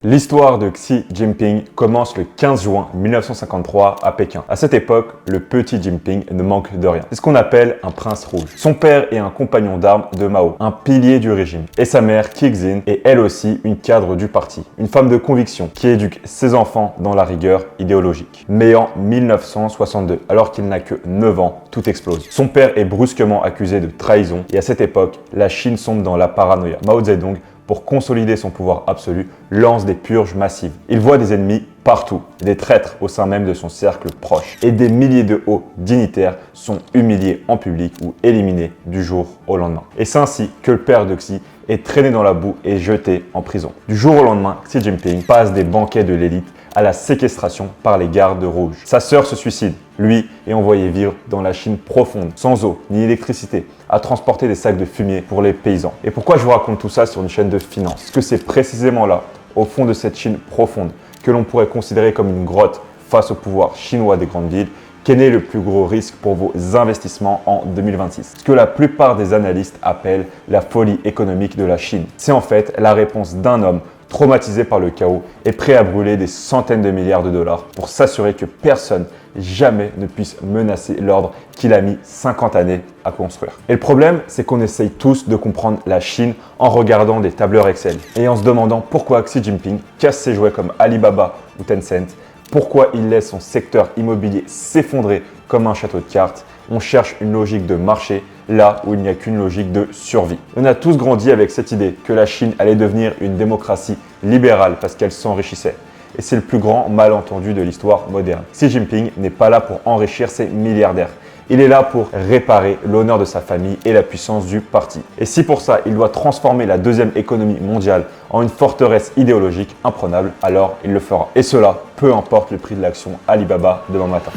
L'histoire de Xi Jinping commence le 15 juin 1953 à Pékin. À cette époque, le petit Jinping ne manque de rien. C'est ce qu'on appelle un prince rouge. Son père est un compagnon d'armes de Mao, un pilier du régime. Et sa mère, Kixin, est elle aussi une cadre du parti. Une femme de conviction qui éduque ses enfants dans la rigueur idéologique. Mais en 1962, alors qu'il n'a que 9 ans, tout explose. Son père est brusquement accusé de trahison et à cette époque, la Chine sombre dans la paranoïa. Mao Zedong, pour consolider son pouvoir absolu, lance des purges massives. Il voit des ennemis partout, des traîtres au sein même de son cercle proche. Et des milliers de hauts dignitaires sont humiliés en public ou éliminés du jour au lendemain. Et c'est ainsi que le père de Xi est traîné dans la boue et jeté en prison. Du jour au lendemain, Xi Jinping passe des banquets de l'élite à la séquestration par les gardes rouges. Sa sœur se suicide. Lui est envoyé vivre dans la Chine profonde, sans eau ni électricité, à transporter des sacs de fumier pour les paysans. Et pourquoi je vous raconte tout ça sur une chaîne de finance? Parce que c'est précisément là, au fond de cette Chine profonde, que l'on pourrait considérer comme une grotte face au pouvoir chinois des grandes villes, qu'est né le plus gros risque pour vos investissements en 2026. Ce que la plupart des analystes appellent la folie économique de la Chine. C'est en fait la réponse d'un homme traumatisé par le chaos et prêt à brûler des centaines de milliards de dollars pour s'assurer que personne jamais ne puisse menacer l'ordre qu'il a mis 50 années à construire. Et le problème, c'est qu'on essaye tous de comprendre la Chine en regardant des tableurs Excel et en se demandant pourquoi Xi Jinping casse ses jouets comme Alibaba ou Tencent, pourquoi il laisse son secteur immobilier s'effondrer comme un château de cartes. On cherche une logique de marché là où il n'y a qu'une logique de survie. On a tous grandi avec cette idée que la Chine allait devenir une démocratie libérale parce qu'elle s'enrichissait. Et c'est le plus grand malentendu de l'histoire moderne. Xi Jinping n'est pas là pour enrichir ses milliardaires. Il est là pour réparer l'honneur de sa famille et la puissance du parti. Et si pour ça, il doit transformer la deuxième économie mondiale en une forteresse idéologique imprenable, alors il le fera. Et cela, peu importe le prix de l'action Alibaba demain matin.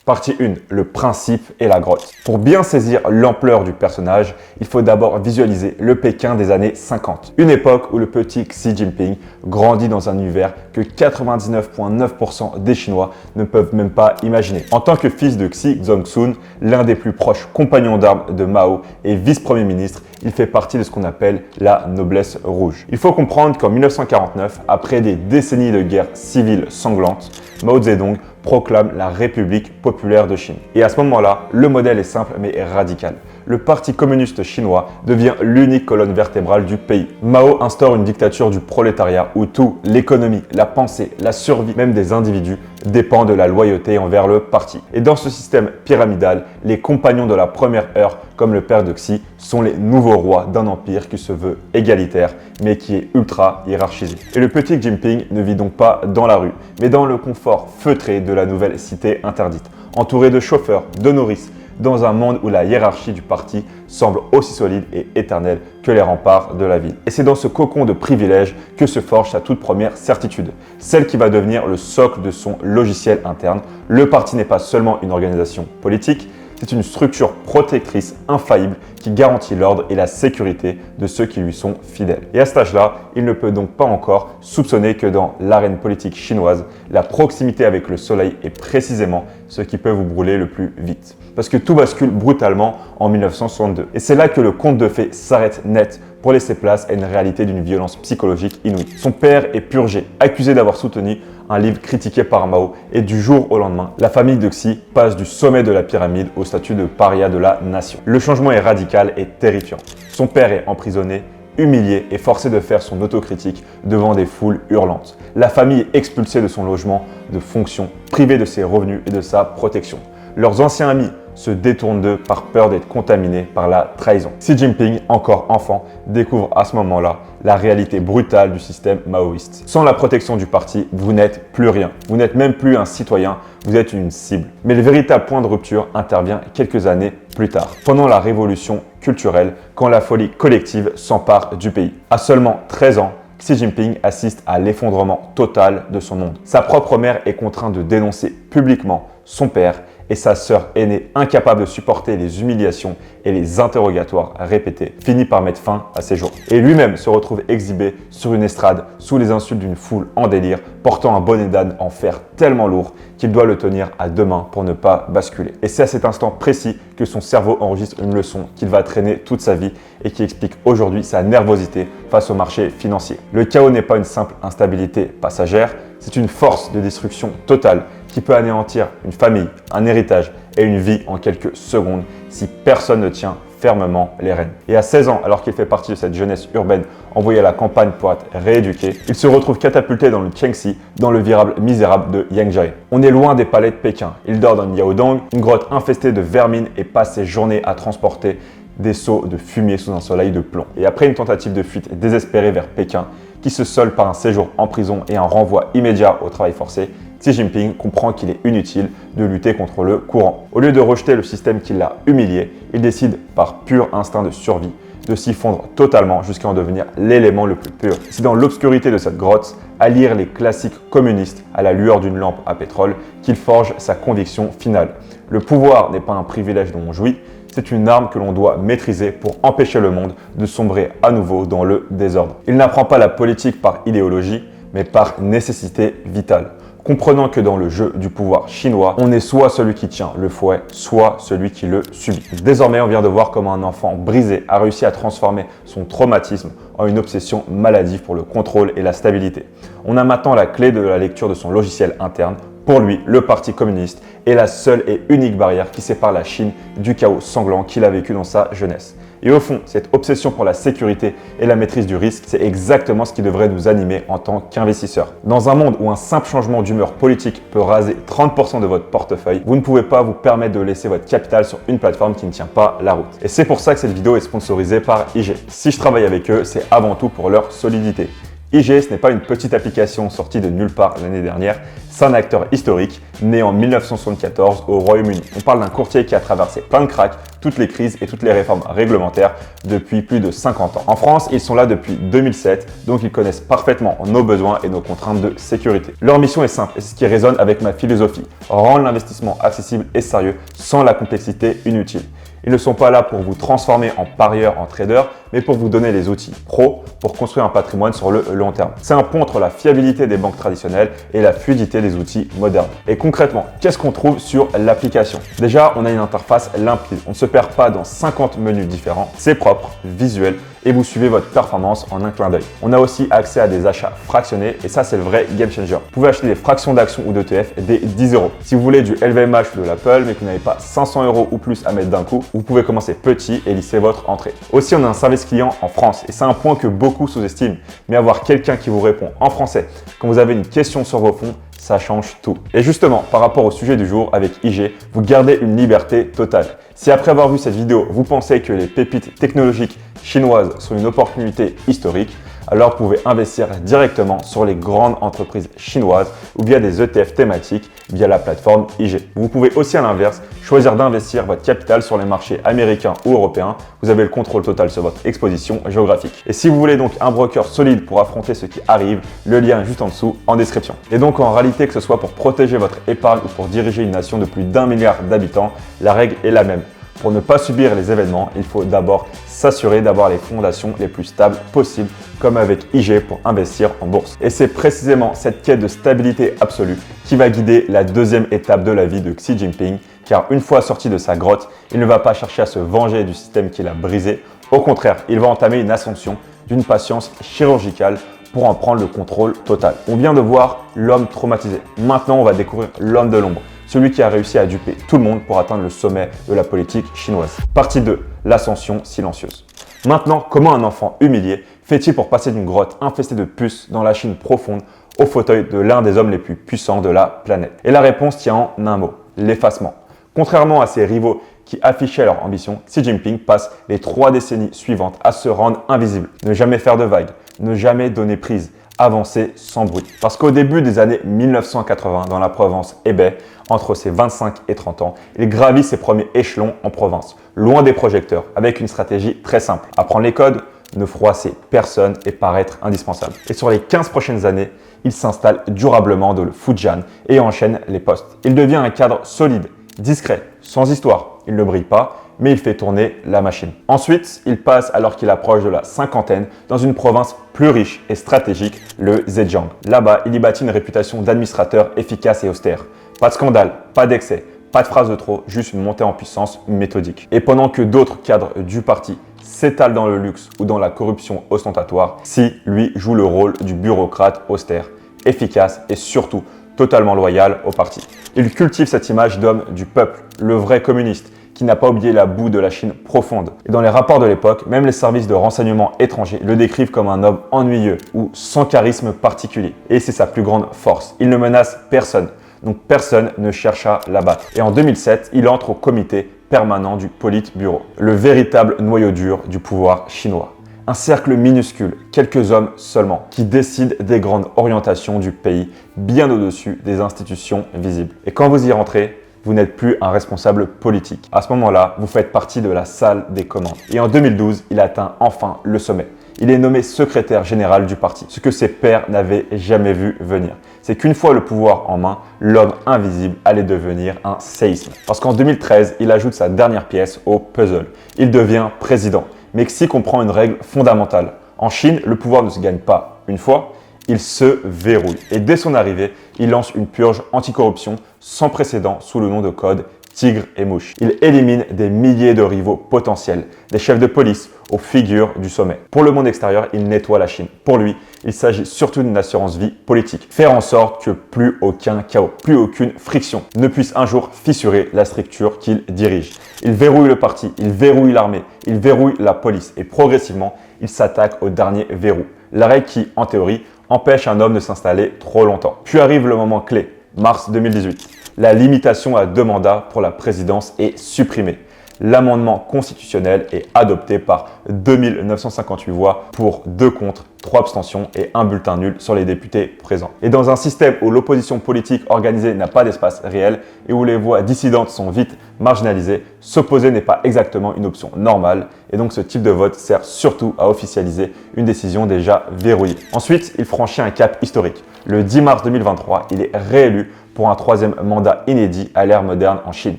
Partie 1, le principe et la grotte. Pour bien saisir l'ampleur du personnage, il faut d'abord visualiser le Pékin des années 50. Une époque où le petit Xi Jinping grandit dans un univers que 99,9% des Chinois ne peuvent même pas imaginer. En tant que fils de Xi Zongsun, l'un des plus proches compagnons d'armes de Mao et vice-premier ministre, il fait partie de ce qu'on appelle la noblesse rouge. Il faut comprendre qu'en 1949, après des décennies de guerre civile sanglante, Mao Zedong proclame la République populaire de Chine. Et à ce moment-là, le modèle est simple mais radical. Le Parti communiste chinois devient l'unique colonne vertébrale du pays. Mao instaure une dictature du prolétariat où tout, l'économie, la pensée, la survie même des individus, dépend de la loyauté envers le parti. Et dans ce système pyramidal, les compagnons de la première heure, comme le père de Xi, sont les nouveaux rois d'un empire qui se veut égalitaire, mais qui est ultra hiérarchisé. Et le petit Jinping ne vit donc pas dans la rue, mais dans le confort feutré de la nouvelle cité interdite, entouré de chauffeurs, de nourrices, dans un monde où la hiérarchie du parti semble aussi solide et éternelle que les remparts de la ville. Et c'est dans ce cocon de privilèges que se forge sa toute première certitude, celle qui va devenir le socle de son logiciel interne. Le parti n'est pas seulement une organisation politique, c'est une structure protectrice infaillible qui garantit l'ordre et la sécurité de ceux qui lui sont fidèles. Et à cet âge-là, il ne peut donc pas encore soupçonner que dans l'arène politique chinoise, la proximité avec le soleil est précisément ce qui peut vous brûler le plus vite. Parce que tout bascule brutalement en 1962. Et c'est là que le conte de fées s'arrête net pour laisser place à une réalité d'une violence psychologique inouïe. Son père est purgé, accusé d'avoir soutenu un livre critiqué par Mao, et du jour au lendemain, la famille de Xi passe du sommet de la pyramide au statut de paria de la nation. Le changement est radical et terrifiant. Son père est emprisonné, humilié et forcé de faire son autocritique devant des foules hurlantes. La famille est expulsée de son logement de fonction, privée de ses revenus et de sa protection. Leurs anciens amis se détournent d'eux par peur d'être contaminés par la trahison. Xi Jinping, encore enfant, découvre à ce moment-là la réalité brutale du système maoïste. Sans la protection du parti, vous n'êtes plus rien. Vous n'êtes même plus un citoyen, vous êtes une cible. Mais le véritable point de rupture intervient quelques années plus tard, pendant la révolution culturelle, quand la folie collective s'empare du pays. À seulement 13 ans, Xi Jinping assiste à l'effondrement total de son monde. Sa propre mère est contrainte de dénoncer publiquement son père et sa sœur aînée, incapable de supporter les humiliations et les interrogatoires répétés, finit par mettre fin à ses jours. Et lui-même se retrouve exhibé sur une estrade sous les insultes d'une foule en délire, portant un bonnet d'âne en fer tellement lourd qu'il doit le tenir à deux mains pour ne pas basculer. Et c'est à cet instant précis que son cerveau enregistre une leçon qu'il va traîner toute sa vie et qui explique aujourd'hui sa nervosité face au marché financier. Le chaos n'est pas une simple instabilité passagère, c'est une force de destruction totale qui peut anéantir une famille, un héritage et une vie en quelques secondes si personne ne tient fermement les rênes. Et à 16 ans, alors qu'il fait partie de cette jeunesse urbaine envoyée à la campagne pour être rééduqué, il se retrouve catapulté dans le Jiangxi, dans le virable misérable de Yangjiang. On est loin des palais de Pékin. Il dort dans Liaodong, une grotte infestée de vermine, et passe ses journées à transporter des seaux de fumier sous un soleil de plomb. Et après une tentative de fuite désespérée vers Pékin, qui se solde par un séjour en prison et un renvoi immédiat au travail forcé, Xi Jinping comprend qu'il est inutile de lutter contre le courant. Au lieu de rejeter le système qui l'a humilié, il décide par pur instinct de survie de s'y fondre totalement jusqu'à en devenir l'élément le plus pur. C'est dans l'obscurité de cette grotte, à lire les classiques communistes à la lueur d'une lampe à pétrole, qu'il forge sa conviction finale. Le pouvoir n'est pas un privilège dont on jouit, c'est une arme que l'on doit maîtriser pour empêcher le monde de sombrer à nouveau dans le désordre. Il n'apprend pas la politique par idéologie, mais par nécessité vitale. Comprenant que dans le jeu du pouvoir chinois, on est soit celui qui tient le fouet, soit celui qui le subit. Désormais, on vient de voir comment un enfant brisé a réussi à transformer son traumatisme en une obsession maladive pour le contrôle et la stabilité. On a maintenant la clé de la lecture de son logiciel interne. Pour lui, le Parti communiste est la seule et unique barrière qui sépare la Chine du chaos sanglant qu'il a vécu dans sa jeunesse. Et au fond, cette obsession pour la sécurité et la maîtrise du risque, c'est exactement ce qui devrait nous animer en tant qu'investisseurs. Dans un monde où un simple changement d'humeur politique peut raser 30% de votre portefeuille, vous ne pouvez pas vous permettre de laisser votre capital sur une plateforme qui ne tient pas la route. Et c'est pour ça que cette vidéo est sponsorisée par IG. Si je travaille avec eux, c'est avant tout pour leur solidité. IG, ce n'est pas une petite application sortie de nulle part l'année dernière, c'est un acteur historique né en 1974 au Royaume-Uni. On parle d'un courtier qui a traversé plein de cracks, toutes les crises et toutes les réformes réglementaires depuis plus de 50 ans. En France, ils sont là depuis 2007, donc ils connaissent parfaitement nos besoins et nos contraintes de sécurité. Leur mission est simple et c'est ce qui résonne avec ma philosophie, rendre l'investissement accessible et sérieux sans la complexité inutile. Ils ne sont pas là pour vous transformer en parieur, en trader, mais pour vous donner les outils pro pour construire un patrimoine sur le long terme. C'est un pont entre la fiabilité des banques traditionnelles et la fluidité des outils modernes. Et concrètement, qu'est-ce qu'on trouve sur l'application? Déjà, on a une interface limpide. On ne se perd pas dans 50 menus différents. C'est propre, visuel et vous suivez votre performance en un clin d'œil. On a aussi accès à des achats fractionnés et ça, c'est le vrai game changer. Vous pouvez acheter des fractions d'actions ou d'ETF dès 10 €. Si vous voulez du LVMH ou de l'Apple, mais que vous n'avez pas 500 € ou plus à mettre d'un coup, vous pouvez commencer petit et lisser votre entrée. Aussi, on a un service client en France et c'est un point que beaucoup sous-estiment. Mais avoir quelqu'un qui vous répond en français quand vous avez une question sur vos fonds, ça change tout. Et justement, par rapport au sujet du jour, avec IG, vous gardez une liberté totale. Si après avoir vu cette vidéo, vous pensez que les pépites technologiques chinoises sont une opportunité historique, alors vous pouvez investir directement sur les grandes entreprises chinoises ou via des ETF thématiques via la plateforme IG. Vous pouvez aussi à l'inverse choisir d'investir votre capital sur les marchés américains ou européens. Vous avez le contrôle total sur votre exposition géographique. Et si vous voulez donc un broker solide pour affronter ce qui arrive, le lien est juste en dessous en description. Et donc en réalité, que ce soit pour protéger votre épargne ou pour diriger une nation de plus d'1 milliard d'habitants, la règle est la même. Pour ne pas subir les événements, il faut d'abord s'assurer d'avoir les fondations les plus stables possibles, comme avec IG pour investir en bourse. Et c'est précisément cette quête de stabilité absolue qui va guider la deuxième étape de la vie de Xi Jinping, car une fois sorti de sa grotte, il ne va pas chercher à se venger du système qu'il a brisé. Au contraire, il va entamer une ascension d'une patience chirurgicale pour en prendre le contrôle total. On vient de voir l'homme traumatisé. Maintenant, on va découvrir l'homme de l'ombre. Celui qui a réussi à duper tout le monde pour atteindre le sommet de la politique chinoise. Partie 2, l'ascension silencieuse. Maintenant, comment un enfant humilié fait-il pour passer d'une grotte infestée de puces dans la Chine profonde au fauteuil de l'un des hommes les plus puissants de la planète? Et la réponse tient en un mot, l'effacement. Contrairement à ses rivaux qui affichaient leur ambition, Xi Jinping passe les 3 décennies suivantes à se rendre invisible, ne jamais faire de vagues, ne jamais donner prise, avancer sans bruit. Parce qu'au début des années 1980, dans la province Hebei, entre ses 25 et 30 ans, il gravit ses premiers échelons en province, loin des projecteurs, avec une stratégie très simple. Apprendre les codes, ne froisser personne et paraître indispensable. Et sur les 15 prochaines années, il s'installe durablement dans le Fujian et enchaîne les postes. Il devient un cadre solide, discret, sans histoire. Il ne brille pas, mais il fait tourner la machine. Ensuite, il passe, alors qu'il approche de la cinquantaine, dans une province plus riche et stratégique, le Zhejiang. Là-bas, il y bâtit une réputation d'administrateur efficace et austère. Pas de scandale, pas d'excès, pas de phrases de trop, juste une montée en puissance méthodique. Et pendant que d'autres cadres du parti s'étalent dans le luxe ou dans la corruption ostentatoire, Xi, lui, joue le rôle du bureaucrate austère, efficace et surtout totalement loyal au parti. Il cultive cette image d'homme du peuple, le vrai communiste, qui n'a pas oublié la boue de la Chine profonde. Et dans les rapports de l'époque, même les services de renseignement étrangers le décrivent comme un homme ennuyeux ou sans charisme particulier. Et c'est sa plus grande force. Il ne menace personne, donc personne ne cherche à l'abattre. Et en 2007, il entre au comité permanent du Politburo, le véritable noyau dur du pouvoir chinois. Un cercle minuscule, quelques hommes seulement, qui décident des grandes orientations du pays, bien au-dessus des institutions visibles. Et quand vous y rentrez, vous n'êtes plus un responsable politique. À ce moment-là, vous faites partie de la salle des commandes. Et en 2012, il atteint enfin le sommet. Il est nommé secrétaire général du parti, ce que ses pairs n'avaient jamais vu venir. C'est qu'une fois le pouvoir en main, l'homme invisible allait devenir un séisme. Parce qu'en 2013, il ajoute sa dernière pièce au puzzle. Il devient président. Mais Xi comprend une règle fondamentale. En Chine, le pouvoir ne se gagne pas une fois, il se verrouille. Et dès son arrivée, il lance une purge anticorruption sans précédent sous le nom de code Tigre et Mouche. Il élimine des milliers de rivaux potentiels, des chefs de police aux figures du sommet. Pour le monde extérieur, il nettoie la Chine. Pour lui, il s'agit surtout d'une assurance-vie politique. Faire en sorte que plus aucun chaos, plus aucune friction ne puisse un jour fissurer la structure qu'il dirige. Il verrouille le parti, il verrouille l'armée, il verrouille la police et progressivement, il s'attaque au dernier verrou. La règle qui, en théorie, empêche un homme de s'installer trop longtemps. Puis arrive le moment clé, mars 2018. La limitation à 2 mandats pour la présidence est supprimée. L'amendement constitutionnel est adopté par 2958 voix pour 2 contre, 3 abstentions et 1 bulletin nul sur les députés présents. Et dans un système où l'opposition politique organisée n'a pas d'espace réel et où les voix dissidentes sont vite marginalisées, s'opposer n'est pas exactement une option normale et donc ce type de vote sert surtout à officialiser une décision déjà verrouillée. Ensuite, il franchit un cap historique. Le 10 mars 2023, il est réélu pour un 3e mandat inédit à l'ère moderne en Chine.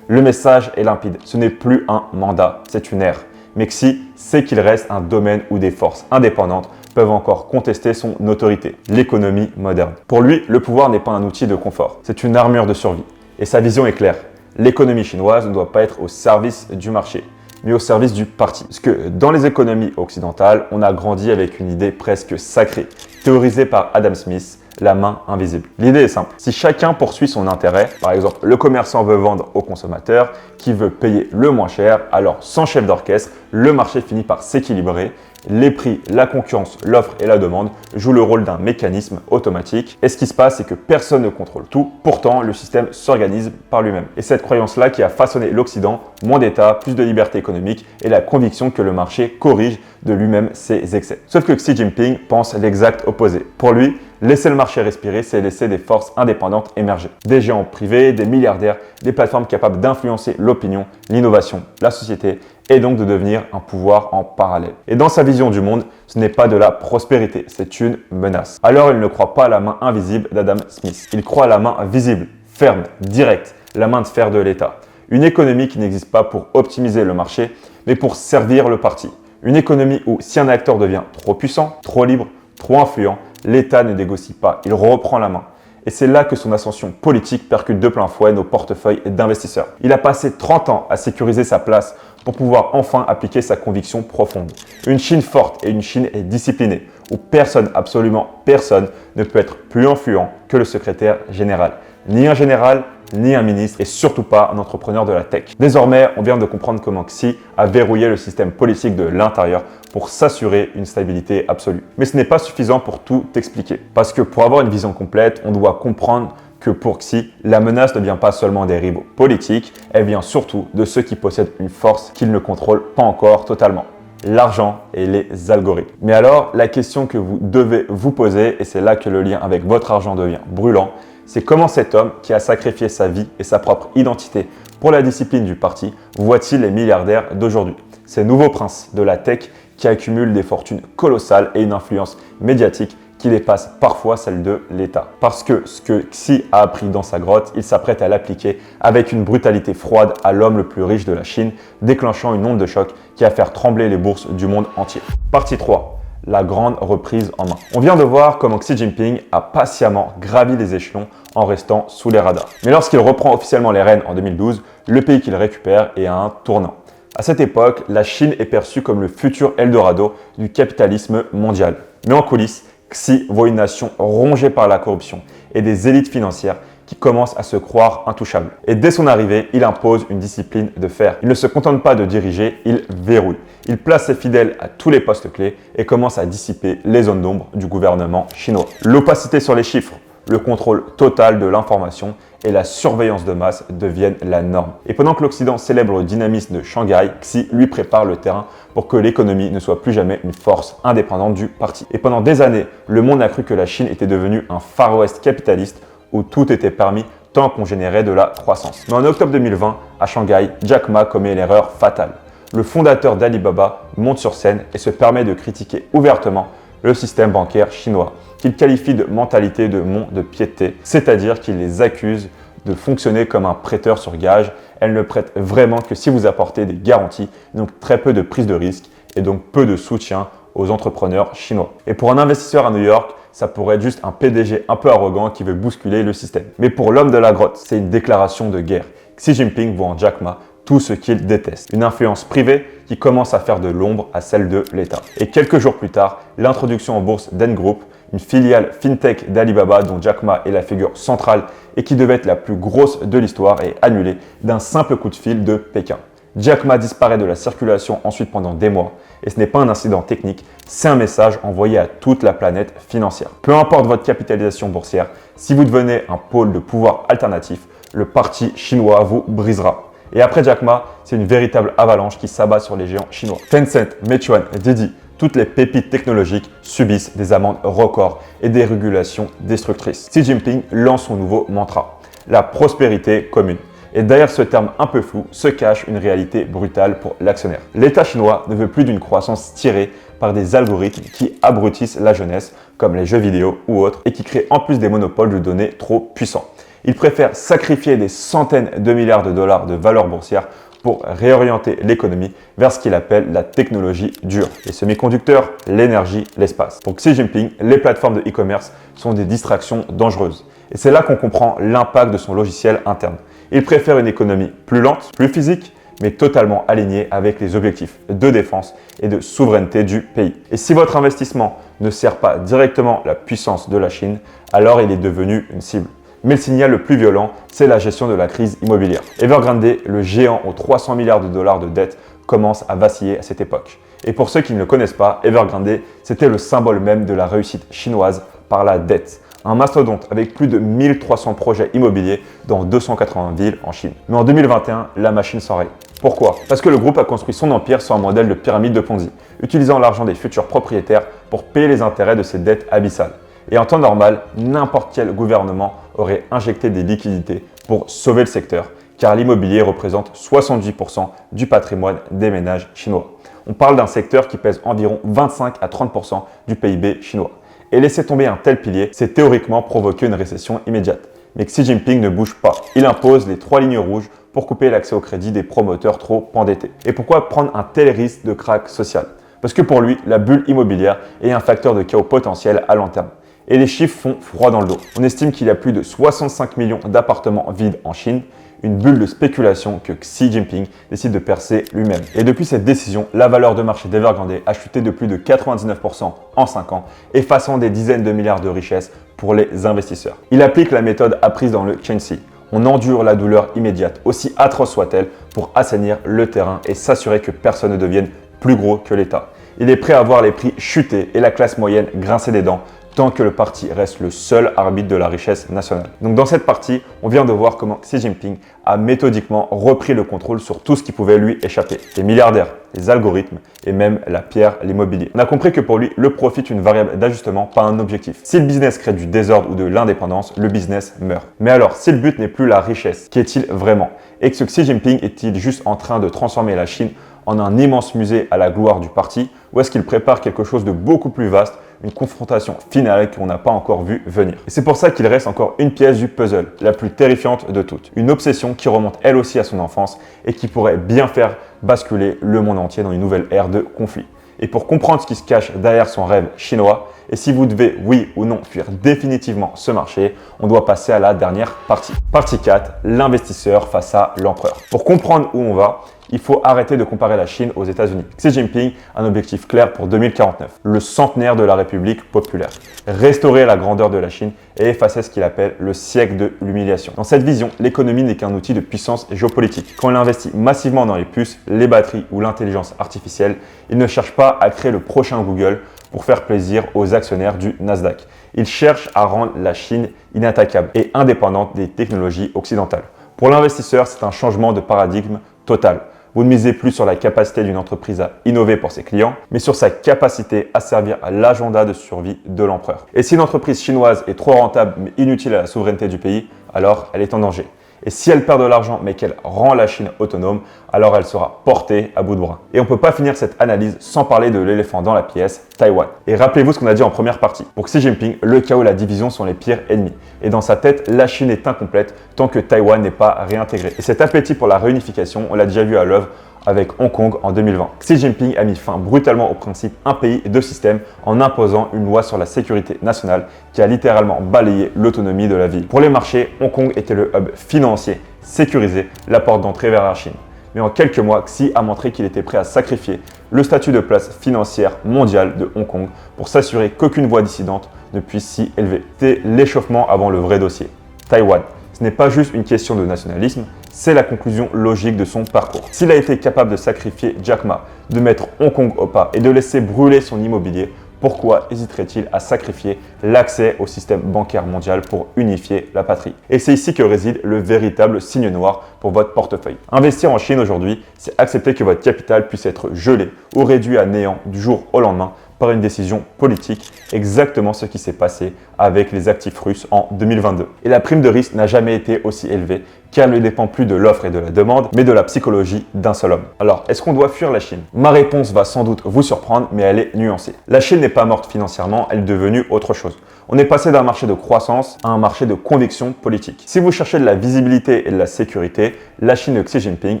Le message est limpide, ce n'est plus un mandat, c'est une ère. Mais Xi sait qu'il reste un domaine où des forces indépendantes peuvent encore contester son autorité, l'économie moderne. Pour lui, le pouvoir n'est pas un outil de confort, c'est une armure de survie. Et sa vision est claire, l'économie chinoise ne doit pas être au service du marché, mais au service du parti. Parce que dans les économies occidentales, on a grandi avec une idée presque sacrée, théorisée par Adam Smith, la main invisible. L'idée est simple. Si chacun poursuit son intérêt, par exemple, le commerçant veut vendre au consommateur qui veut payer le moins cher, alors sans chef d'orchestre, le marché finit par s'équilibrer. Les prix, la concurrence, l'offre et la demande jouent le rôle d'un mécanisme automatique. Et ce qui se passe, c'est que personne ne contrôle tout. Pourtant, le système s'organise par lui-même. Et cette croyance-là qui a façonné l'Occident, moins d'État, plus de liberté économique et la conviction que le marché corrige de lui-même ses excès. Sauf que Xi Jinping pense l'exact opposé. Pour lui, laisser le marché respirer, c'est laisser des forces indépendantes émerger. Des géants privés, des milliardaires, des plateformes capables d'influencer l'opinion, l'innovation, la société et donc de devenir un pouvoir en parallèle. Et dans sa vision du monde, ce n'est pas de la prospérité, c'est une menace. Alors il ne croit pas à la main invisible d'Adam Smith. Il croit à la main visible, ferme, directe, la main de fer de l'État. Une économie qui n'existe pas pour optimiser le marché, mais pour servir le parti. Une économie où si un acteur devient trop puissant, trop libre, trop influent, l'État ne négocie pas, il reprend la main. Et c'est là que son ascension politique percute de plein fouet nos portefeuilles d'investisseurs. Il a passé 30 ans à sécuriser sa place pour pouvoir enfin appliquer sa conviction profonde. Une Chine forte et une Chine disciplinée, où personne, absolument personne, ne peut être plus influent que le secrétaire général. Ni un général, ni un ministre et surtout pas un entrepreneur de la tech. Désormais, on vient de comprendre comment Xi a verrouillé le système politique de l'intérieur pour s'assurer une stabilité absolue. Mais ce n'est pas suffisant pour tout expliquer. Parce que pour avoir une vision complète, on doit comprendre que pour Xi, la menace ne vient pas seulement des rivaux politiques, elle vient surtout de ceux qui possèdent une force qu'ils ne contrôlent pas encore totalement. L'argent et les algorithmes. Mais alors, la question que vous devez vous poser, et c'est là que le lien avec votre argent devient brûlant, c'est comment cet homme qui a sacrifié sa vie et sa propre identité pour la discipline du parti voit-il les milliardaires d'aujourd'hui? Ces nouveaux princes de la tech qui accumulent des fortunes colossales et une influence médiatique qui qui dépasse parfois celle de l'État. Parce que ce que Xi a appris dans sa grotte, il s'apprête à l'appliquer avec une brutalité froide à l'homme le plus riche de la Chine, déclenchant une onde de choc qui va faire trembler les bourses du monde entier. Partie 3. La grande reprise en main. On vient de voir comment Xi Jinping a patiemment gravi les échelons en restant sous les radars. Mais lorsqu'il reprend officiellement les rênes en 2012, le pays qu'il récupère est à un tournant. À cette époque, la Chine est perçue comme le futur Eldorado du capitalisme mondial. Mais en coulisses, Xi voit une nation rongée par la corruption et des élites financières qui commencent à se croire intouchables. Et dès son arrivée, il impose une discipline de fer. Il ne se contente pas de diriger, il verrouille. Il place ses fidèles à tous les postes clés et commence à dissiper les zones d'ombre du gouvernement chinois. L'opacité sur les chiffres, le contrôle total de l'information et la surveillance de masse deviennent la norme. Et pendant que l'Occident célèbre le dynamisme de Shanghai, Xi lui prépare le terrain pour que l'économie ne soit plus jamais une force indépendante du parti. Et pendant des années, le monde a cru que la Chine était devenue un Far West capitaliste où tout était permis tant qu'on générait de la croissance. Mais en octobre 2020, à Shanghai, Jack Ma commet l'erreur fatale. Le fondateur d'Alibaba monte sur scène et se permet de critiquer ouvertement le système bancaire chinois, qu'il qualifie de mentalité de mont de piété, c'est-à-dire qu'il les accuse de fonctionner comme un prêteur sur gage. Elle ne prête vraiment que si vous apportez des garanties, donc très peu de prise de risque et donc peu de soutien aux entrepreneurs chinois. Et pour un investisseur à New York, ça pourrait être juste un PDG un peu arrogant qui veut bousculer le système. Mais pour l'homme de la grotte, c'est une déclaration de guerre. Xi Jinping voit en Jack Ma tout ce qu'il déteste. Une influence privée qui commence à faire de l'ombre à celle de l'État. Et quelques jours plus tard, l'introduction en bourse d'Ant Group, une filiale fintech d'Alibaba dont Jack Ma est la figure centrale et qui devait être la plus grosse de l'histoire, est annulée d'un simple coup de fil de Pékin. Jack Ma disparaît de la circulation ensuite pendant des mois. Et ce n'est pas un incident technique, c'est un message envoyé à toute la planète financière. Peu importe votre capitalisation boursière, si vous devenez un pôle de pouvoir alternatif, le parti chinois vous brisera. Et après Jack Ma, c'est une véritable avalanche qui s'abat sur les géants chinois. Tencent, Meituan, Didi, toutes les pépites technologiques subissent des amendes records et des régulations destructrices. Xi Jinping lance son nouveau mantra, la prospérité commune. Et derrière ce terme un peu flou se cache une réalité brutale pour l'actionnaire. L'État chinois ne veut plus d'une croissance tirée par des algorithmes qui abrutissent la jeunesse, comme les jeux vidéo ou autres, et qui créent en plus des monopoles de données trop puissants. Il préfère sacrifier des centaines de milliards de dollars de valeur boursière pour réorienter l'économie vers ce qu'il appelle la technologie dure. Les semi-conducteurs, l'énergie, l'espace. Pour Xi Jinping, les plateformes de e-commerce sont des distractions dangereuses. Et c'est là qu'on comprend l'impact de son logiciel interne. Il préfère une économie plus lente, plus physique, mais totalement alignée avec les objectifs de défense et de souveraineté du pays. Et si votre investissement ne sert pas directement la puissance de la Chine, alors il est devenu une cible. Mais le signal le plus violent, c'est la gestion de la crise immobilière. Evergrande, le géant aux 300 milliards de dollars de dette, commence à vaciller à cette époque. Et pour ceux qui ne le connaissent pas, Evergrande, c'était le symbole même de la réussite chinoise par la dette. Un mastodonte avec plus de 1300 projets immobiliers dans 280 villes en Chine. Mais en 2021, la machine s'enraye. Pourquoi? Parce que le groupe a construit son empire sur un modèle de pyramide de Ponzi, utilisant l'argent des futurs propriétaires pour payer les intérêts de ses dettes abyssales. Et en temps normal, n'importe quel gouvernement aurait injecté des liquidités pour sauver le secteur, car l'immobilier représente 78% du patrimoine des ménages chinois. On parle d'un secteur qui pèse environ 25 à 30% du PIB chinois. Et laisser tomber un tel pilier, c'est théoriquement provoquer une récession immédiate. Mais Xi Jinping ne bouge pas. Il impose les 3 lignes rouges pour couper l'accès au crédit des promoteurs trop endettés. Et pourquoi prendre un tel risque de krach social? Parce que pour lui, la bulle immobilière est un facteur de chaos potentiel à long terme. Et les chiffres font froid dans le dos. On estime qu'il y a plus de 65 millions d'appartements vides en Chine, une bulle de spéculation que Xi Jinping décide de percer lui-même. Et depuis cette décision, la valeur de marché d'Evergrande a chuté de plus de 99% en 5 ans, effaçant des dizaines de milliards de richesses pour les investisseurs. Il applique la méthode apprise dans le Chengxi. On endure la douleur immédiate, aussi atroce soit-elle, pour assainir le terrain et s'assurer que personne ne devienne plus gros que l'État. Il est prêt à voir les prix chuter et la classe moyenne grincer des dents, tant que le parti reste le seul arbitre de la richesse nationale. Donc dans cette partie, on vient de voir comment Xi Jinping a méthodiquement repris le contrôle sur tout ce qui pouvait lui échapper. Les milliardaires, les algorithmes et même la pierre, l'immobilier. On a compris que pour lui, le profit est une variable d'ajustement, pas un objectif. Si le business crée du désordre ou de l'indépendance, le business meurt. Mais alors, si le but n'est plus la richesse, qu'est-il vraiment? Et que ce Xi Jinping est-il juste en train de transformer la Chine en un immense musée à la gloire du parti, ou est-ce qu'il prépare quelque chose de beaucoup plus vaste, une confrontation finale qu'on n'a pas encore vu venir. Et c'est pour ça qu'il reste encore une pièce du puzzle, la plus terrifiante de toutes. Une obsession qui remonte elle aussi à son enfance et qui pourrait bien faire basculer le monde entier dans une nouvelle ère de conflit. Et pour comprendre ce qui se cache derrière son rêve chinois, et si vous devez, oui ou non, fuir définitivement ce marché, on doit passer à la dernière partie. Partie 4, l'investisseur face à l'empereur. Pour comprendre où on va, il faut arrêter de comparer la Chine aux États-Unis. Xi Jinping a un objectif clair pour 2049, le centenaire de la République populaire. Restaurer la grandeur de la Chine et effacer ce qu'il appelle le siècle de l'humiliation. Dans cette vision, l'économie n'est qu'un outil de puissance géopolitique. Quand il investit massivement dans les puces, les batteries ou l'intelligence artificielle, il ne cherche pas à créer le prochain Google pour faire plaisir aux actionnaires du Nasdaq. Il cherche à rendre la Chine inattaquable et indépendante des technologies occidentales. Pour l'investisseur, c'est un changement de paradigme total. Vous ne misez plus sur la capacité d'une entreprise à innover pour ses clients, mais sur sa capacité à servir à l'agenda de survie de l'empereur. Et si une entreprise chinoise est trop rentable mais inutile à la souveraineté du pays, alors elle est en danger. Et si elle perd de l'argent mais qu'elle rend la Chine autonome, alors elle sera portée à bout de bras. Et on ne peut pas finir cette analyse sans parler de l'éléphant dans la pièce, Taïwan. Et rappelez-vous ce qu'on a dit en première partie. Pour Xi Jinping, le chaos et la division sont les pires ennemis. Et dans sa tête, la Chine est incomplète tant que Taïwan n'est pas réintégré. Et cet appétit pour la réunification, on l'a déjà vu à l'œuvre avec Hong Kong en 2020. Xi Jinping a mis fin brutalement au principe un pays et deux systèmes en imposant une loi sur la sécurité nationale qui a littéralement balayé l'autonomie de la ville. Pour les marchés, Hong Kong était le hub financier sécurisé, la porte d'entrée vers la Chine. Mais en quelques mois, Xi a montré qu'il était prêt à sacrifier le statut de place financière mondiale de Hong Kong pour s'assurer qu'aucune voix dissidente ne puisse s'y élever. C'était l'échauffement avant le vrai dossier. Taïwan. Ce n'est pas juste une question de nationalisme, c'est la conclusion logique de son parcours. S'il a été capable de sacrifier Jack Ma, de mettre Hong Kong au pas et de laisser brûler son immobilier, pourquoi hésiterait-il à sacrifier l'accès au système bancaire mondial pour unifier la patrie? Et c'est ici que réside le véritable signe noir pour votre portefeuille. Investir en Chine aujourd'hui, c'est accepter que votre capital puisse être gelé ou réduit à néant du jour au lendemain par une décision politique, exactement ce qui s'est passé avec les actifs russes en 2022. Et la prime de risque n'a jamais été aussi élevée car elle ne dépend plus de l'offre et de la demande, mais de la psychologie d'un seul homme. Alors, est-ce qu'on doit fuir la Chine? Ma réponse va sans doute vous surprendre, mais elle est nuancée. La Chine n'est pas morte financièrement, elle est devenue autre chose. On est passé d'un marché de croissance à un marché de conviction politique. Si vous cherchez de la visibilité et de la sécurité, la Chine de Xi Jinping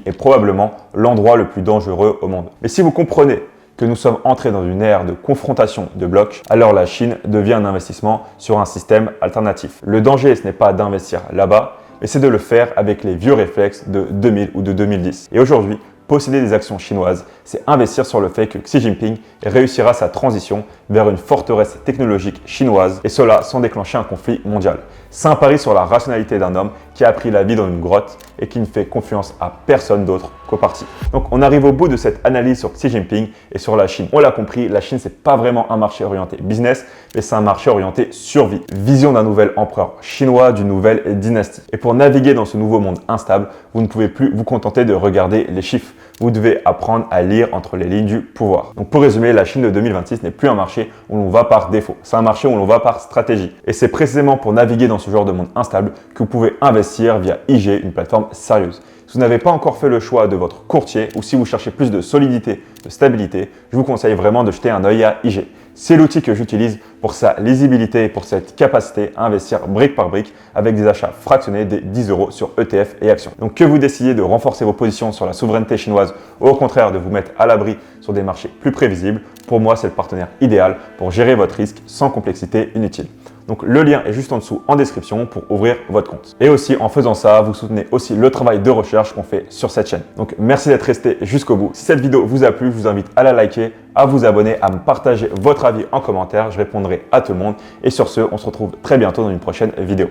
est probablement l'endroit le plus dangereux au monde. Mais si vous comprenez que nous sommes entrés dans une ère de confrontation de blocs, alors la Chine devient un investissement sur un système alternatif. Le danger, ce n'est pas d'investir là-bas, mais c'est de le faire avec les vieux réflexes de 2000 ou de 2010. Et aujourd'hui, posséder des actions chinoises, c'est investir sur le fait que Xi Jinping réussira sa transition vers une forteresse technologique chinoise, et cela sans déclencher un conflit mondial. C'est un pari sur la rationalité d'un homme qui a pris la vie dans une grotte et qui ne fait confiance à personne d'autre qu'au parti. Donc on arrive au bout de cette analyse sur Xi Jinping et sur la Chine. On l'a compris, la Chine c'est pas vraiment un marché orienté business, mais c'est un marché orienté survie. Vision d'un nouvel empereur chinois, d'une nouvelle dynastie. Et pour naviguer dans ce nouveau monde instable, vous ne pouvez plus vous contenter de regarder les chiffres. Vous devez apprendre à lire entre les lignes du pouvoir. Donc pour résumer, la Chine de 2026 n'est plus un marché où l'on va par défaut. C'est un marché où l'on va par stratégie. Et c'est précisément pour naviguer dans ce genre de monde instable que vous pouvez investir via IG, une plateforme sérieuse. Si vous n'avez pas encore fait le choix de votre courtier ou si vous cherchez plus de solidité, de stabilité, je vous conseille vraiment de jeter un œil à IG. C'est l'outil que j'utilise pour sa lisibilité et pour cette capacité à investir brique par brique avec des achats fractionnés des 10 € sur ETF et actions. Donc que vous décidiez de renforcer vos positions sur la souveraineté chinoise ou au contraire de vous mettre à l'abri sur des marchés plus prévisibles, pour moi c'est le partenaire idéal pour gérer votre risque sans complexité inutile. Donc le lien est juste en dessous en description pour ouvrir votre compte. Et aussi en faisant ça, vous soutenez aussi le travail de recherche qu'on fait sur cette chaîne. Donc merci d'être resté jusqu'au bout. Si cette vidéo vous a plu, je vous invite à la liker, à vous abonner, à me partager votre avis en commentaire. Je répondrai à tout le monde. Et sur ce, on se retrouve très bientôt dans une prochaine vidéo.